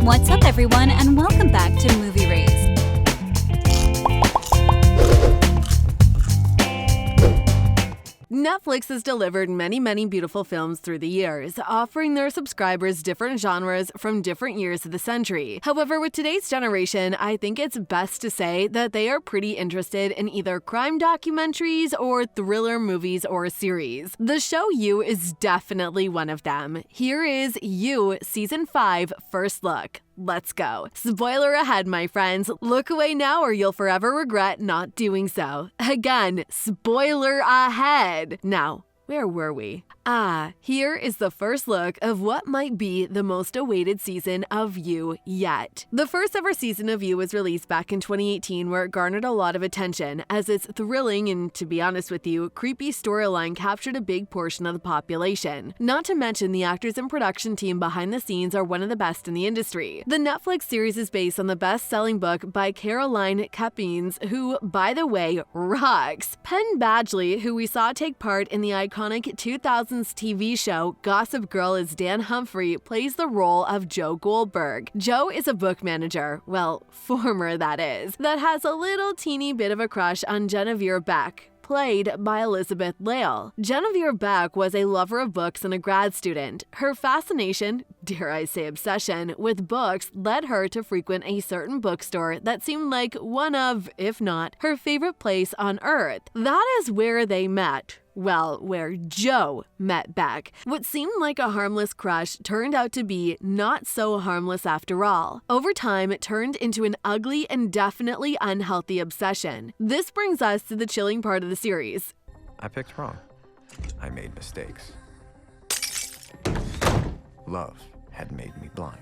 What's up, everyone, and welcome back to Movie Raised. Netflix has delivered many beautiful films through the years, offering their subscribers different genres from different years of the century. However, with today's generation, I think it's best to say that they are pretty interested in either crime documentaries or thriller movies or series. The show You is definitely one of them. Here is You Season 5 First Look. Let's go. Spoiler ahead, my friends. Look away now or you'll forever regret not doing so. Again, spoiler ahead. Now, where were we? Here is the first look of what might be the most awaited season of You yet. The first ever season of You was released back in 2018, where it garnered a lot of attention, as its thrilling and, to be honest with you, creepy storyline captured a big portion of the population. Not to mention, the actors and production team behind the scenes are one of the best in the industry. The Netflix series is based on the best-selling book by Caroline Kepnes, who, by the way, rocks. Penn Badgley, who we saw take part in the iconic 2000s TV show Gossip Girl as Dan Humphrey, plays the role of Joe Goldberg. Joe is a book manager, well, former that is, that has a little teeny bit of a crush on Guinevere Beck, played by Elizabeth Lail. Guinevere Beck was a lover of books and a grad student. Her fascination, dare I say obsession, with books led her to frequent a certain bookstore that seemed like one of, if not, her favorite place on earth. That is where they met. Well, where Joe met Beck. What seemed like a harmless crush turned out to be not so harmless after all. Over time, it turned into an ugly and definitely unhealthy obsession. This brings us to the chilling part of the series. I picked wrong. I made mistakes. Love had made me blind.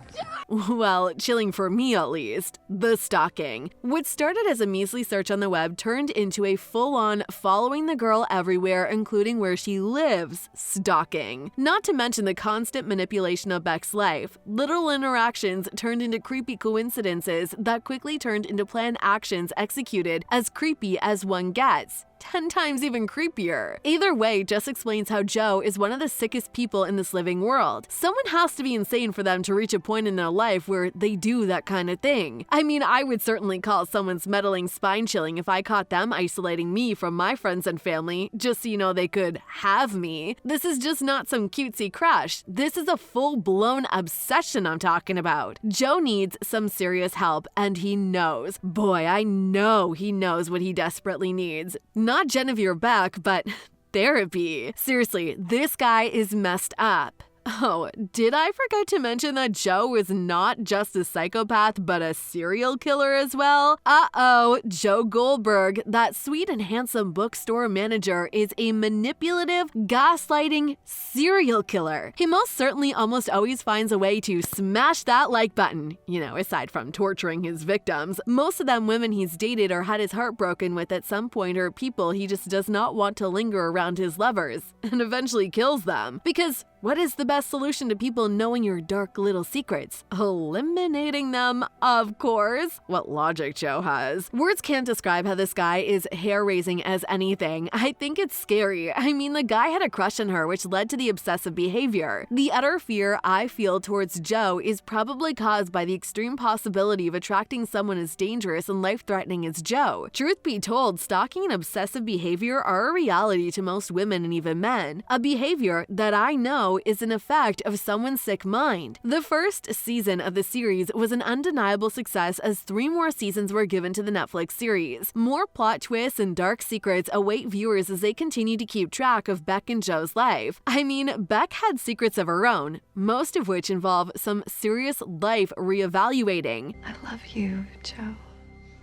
Well, chilling for me at least. The stalking. What started as a measly search on the web turned into a full-on following the girl everywhere, including where she lives, stalking. Not to mention the constant manipulation of Beck's life. Little interactions turned into creepy coincidences that quickly turned into planned actions executed as creepy as one gets. 10 times even creepier. Either way just explains how Joe is one of the sickest people in this living world. Someone has to be insane for them to reach a point in their life where they do that kind of thing. I mean, I would certainly call someone's meddling spine-chilling if I caught them isolating me from my friends and family, just so you know they could have me. This is just not some cutesy crush. This is a full-blown obsession I'm talking about. Joe needs some serious help, and he knows. Boy, I know he knows what he desperately needs. Not Guinevere Beck, but therapy. Seriously, this guy is messed up. Oh, did I forget to mention that Joe is not just a psychopath, but a serial killer as well? Uh-oh, Joe Goldberg, that sweet and handsome bookstore manager, is a manipulative, gaslighting serial killer. He most certainly almost always finds a way to smash that like button. You know, aside from torturing his victims. Most of them women he's dated or had his heart broken with at some point are people he just does not want to linger around his lovers, and eventually kills them. Because what is the best solution to people knowing your dark little secrets? Eliminating them, of course. What logic Joe has. Words can't describe how this guy is hair-raising as anything. I think it's scary. I mean, the guy had a crush on her, which led to the obsessive behavior. The utter fear I feel towards Joe is probably caused by the extreme possibility of attracting someone as dangerous and life-threatening as Joe. Truth be told, stalking and obsessive behavior are a reality to most women and even men. A behavior that I know is an effect of someone's sick mind. The first season of the series was an undeniable success, as 3 more seasons were given to the Netflix series. More plot twists and dark secrets await viewers as they continue to keep track of Beck and Joe's life. I mean, Beck had secrets of her own, most of which involve some serious life reevaluating. I love you, Joe.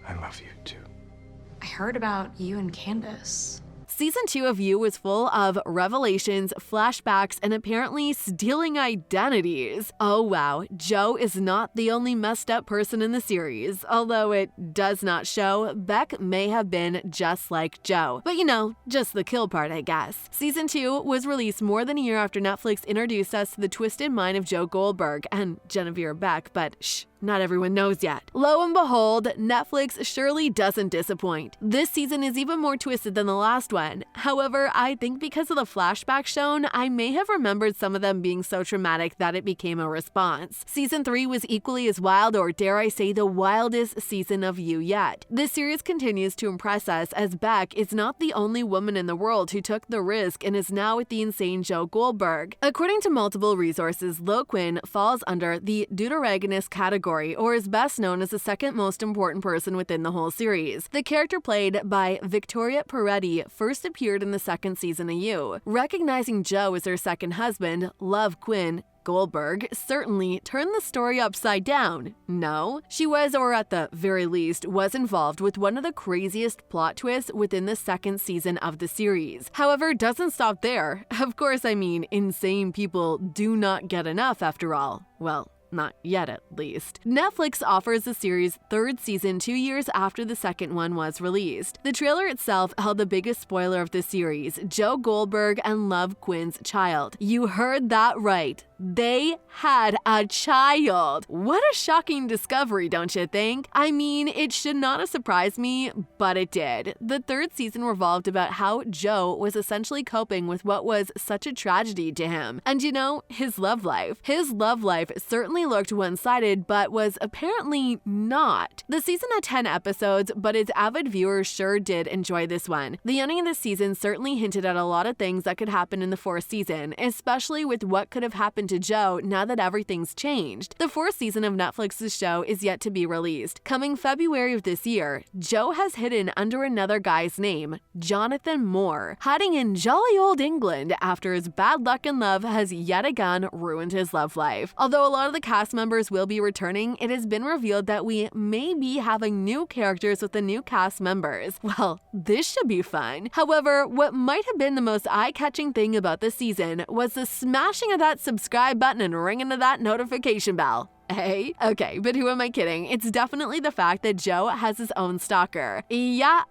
I love you too. I heard about you and Candace. Season 2 of You was full of revelations, flashbacks, and apparently stealing identities. Oh wow, Joe is not the only messed up person in the series. Although it does not show, Beck may have been just like Joe. But you know, just the kill part, I guess. Season 2 was released more than a year after Netflix introduced us to the twisted mind of Joe Goldberg and Guinevere Beck, but shh, not everyone knows yet. Lo and behold, Netflix surely doesn't disappoint. This season is even more twisted than the last one. However, I think because of the flashbacks shown, I may have remembered some of them being so traumatic that it became a response. Season 3 was equally as wild, or dare I say the wildest season of You yet. This series continues to impress us as Beck is not the only woman in the world who took the risk and is now with the insane Joe Goldberg. According to multiple resources, Love Quinn falls under the deuteragonist category, or is best known as the second most important person within the whole series. The character played by Victoria Pedretti first appeared in the second season of You. Recognizing Joe as her second husband, Love Quinn, Goldberg certainly turned the story upside down. No, she was, or at the very least, was involved with one of the craziest plot twists within the second season of the series. However, it doesn't stop there. Of course, I mean, insane people do not get enough after all. Well, not yet, at least. Netflix offers the series' third season 2 years after the second one was released. The trailer itself held the biggest spoiler of the series, Joe Goldberg and Love Quinn's child. You heard that right. They had a child. What a shocking discovery, don't you think? I mean, it should not have surprised me, but it did. The third season revolved about how Joe was essentially coping with what was such a tragedy to him. And you know, his love life. His love life certainly looked one-sided, but was apparently not. The season had 10 episodes, but its avid viewers sure did enjoy this one. The ending of the season certainly hinted at a lot of things that could happen in the fourth season, especially with what could have happened to Joe now that everything's changed. The fourth season of Netflix's show is yet to be released. Coming February of this year, Joe has hidden under another guy's name, Jonathan Moore, hiding in jolly old England after his bad luck in love has yet again ruined his love life. Although a lot of the cast members will be returning, it has been revealed that we may be having new characters with the new cast members. Well, this should be fun. However, what might have been the most eye-catching thing about the season was the smashing of that subscribe button and ringing of that notification bell. Hey? Okay, but who am I kidding? It's definitely the fact that Joe has his own stalker. Yeah,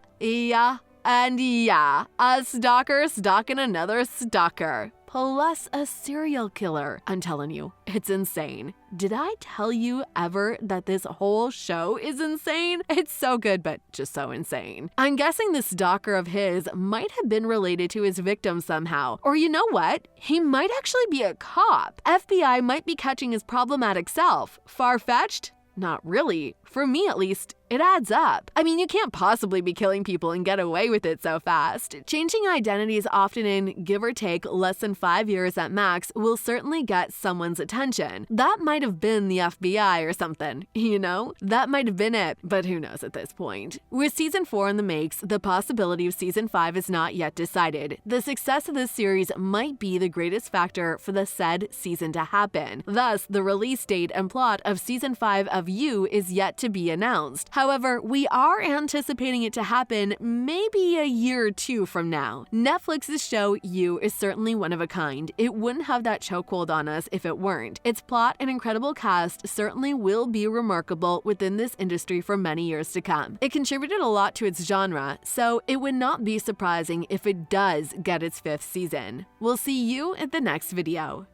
and yeah, a stalker stalking another stalker. Plus a serial killer. I'm telling you, it's insane. Did I tell you ever that this whole show is insane? It's so good, but just so insane. I'm guessing the stalker of his might have been related to his victim somehow. Or you know what? He might actually be a cop. FBI might be catching his problematic self. Far-fetched? Not really. For me, at least, it adds up. I mean, you can't possibly be killing people and get away with it so fast. Changing identities often in, give or take, less than 5 years at max will certainly get someone's attention. That might have been the FBI or something, you know? That might have been it, but who knows at this point. With season 4 in the makes, the possibility of season 5 is not yet decided. The success of this series might be the greatest factor for the said season to happen. Thus, the release date and plot of season 5 of You is yet to be announced. However, we are anticipating it to happen maybe a year or two from now. Netflix's show You is certainly one of a kind. It wouldn't have that chokehold on us if it weren't. Its plot and incredible cast certainly will be remarkable within this industry for many years to come. It contributed a lot to its genre, so it would not be surprising if it does get its 5th season. We'll see you in the next video.